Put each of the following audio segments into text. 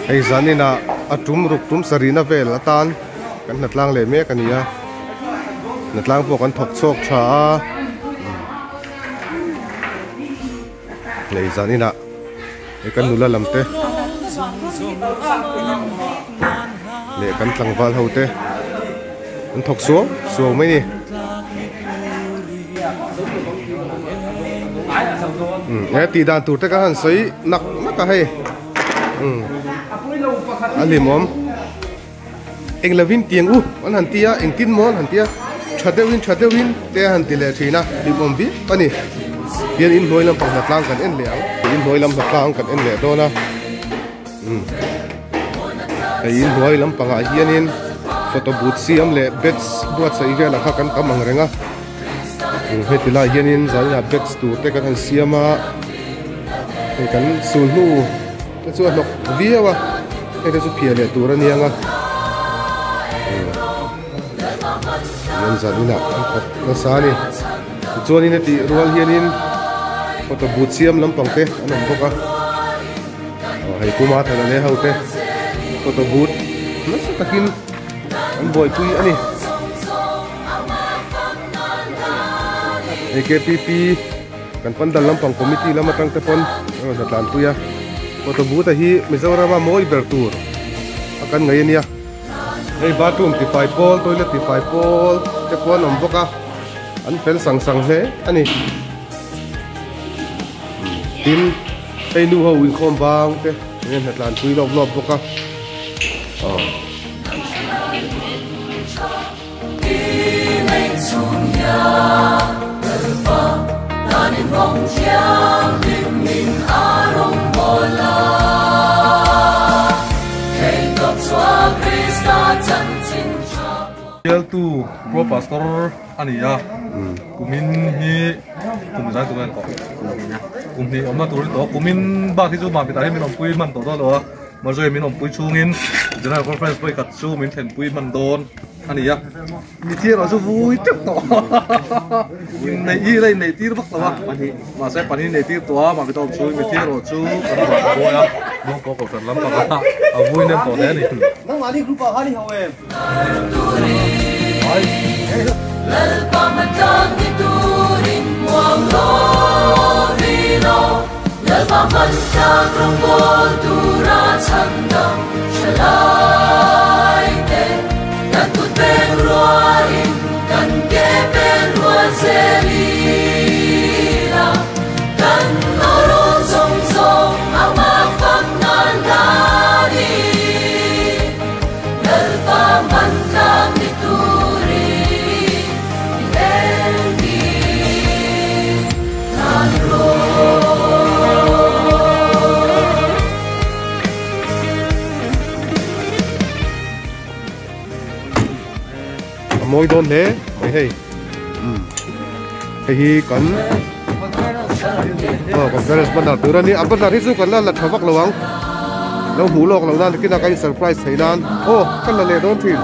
hei zanina atum ruk tum sarina vel atan kan natlang le me kania natlang po kan thok chok tha hei zanina e kan nula lamte le kan tlangwal hote kan thok suang mai ni ti dan tur te ka han sei nak ka he alimom eng lavin tiang u an han tia eng tin mon han tia chadewin te han tile thina limom vi ani pian in hoi lam pang tlang kan en leang in hoi lam tlang kan en le do na in hoi lam pang a hianin photo booth siam le bets buat sai vela kha kan kamang renga hetila hianin zalna bets tu te kan siama kan sulhu te chu lok viawa te chu phiale turanianga yan zalina na sani chuanin ti rual hianin photo booth siam lampang te anom boka hei kuma thana le haute photo booth nasa takin an boy pui ani AKPP kan pandal lampang committee lamatang tepon natlan puya photo booth hi Mizoram moi bertur akan ngayon ya hei bathroom ti 5 pol toilet ti 5 pol tepon om boka an fel sang he ani tin hei nu ho win khom bang te nen natlan pui lob boka tu pro pastor ania kumin hi kumin sai tu kan ko kumin amma tu to kumin ba ki chu ma bi ta hi min om pui man to do lo ma joi min om pui chungin general conference pui kat chu min then pui man don ania mi thi ro chu vui tek to nei i lai nei tir bak to pani ma sai pani nei tir to ma bi to chu mi thi ro chu kan ko ya mo ko kan lam pa a vui nem to ne ni nang ali group a hani hawe Lalpa matang iturin muang lo vino Lalpa matang ronggol dura chandang shalai te Kan tut ben ruain kan ke ben ruan selila Kan orong song song ang mafak nan lari Lalpa matang moi don le hei hei kan conference ban tur ani aban ri chu kan la thawak lawang lo hu lok lo nan kina kai surprise thainan kan la le don thin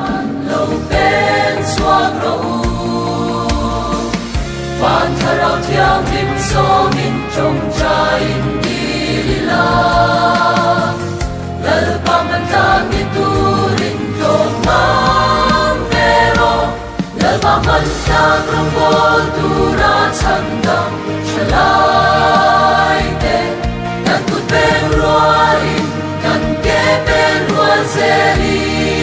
Van tharau thiang dim so min trong chai dilila Lalpa matang iturin jong mang vero Lalpa matang ronggol dura chandang shalai te Kan tut ben ruain kan ke ben ruan selila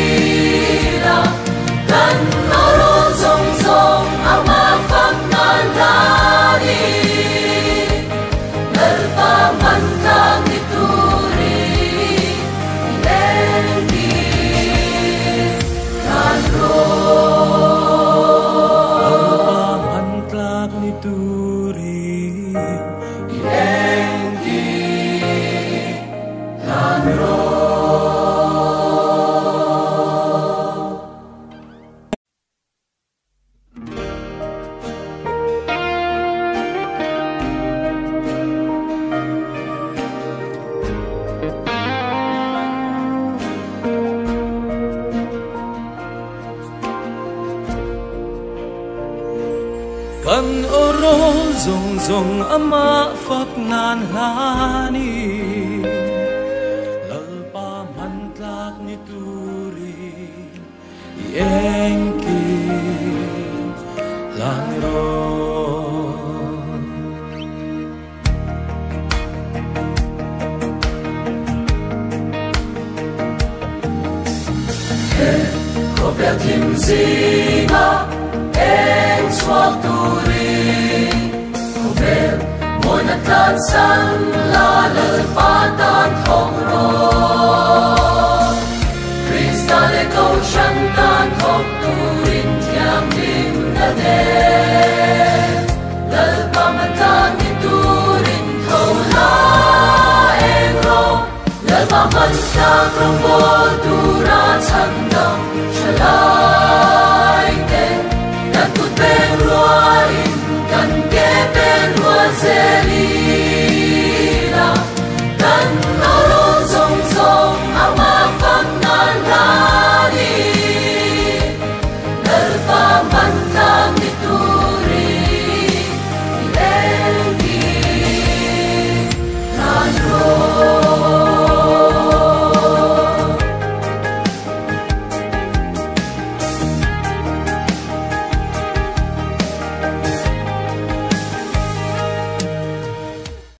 Kan orong song song ang mafak nan lari Lalpa matang ituri Ilendi Kanro Lalpa matang ituri Ilendi Kanro Kan oro zong zong ama fak nan hani Lalpa man em kỳ lang ro có vẻ thêm gì ngã em xóa turi có vẻ mỗi nát tan san la lời phá tan thong rồi Krista để câu chân tan thong turin thiam dim na đê lời ba mặt tan như turin thâu la em ro lời ba mặt ta trong vô tu ra chân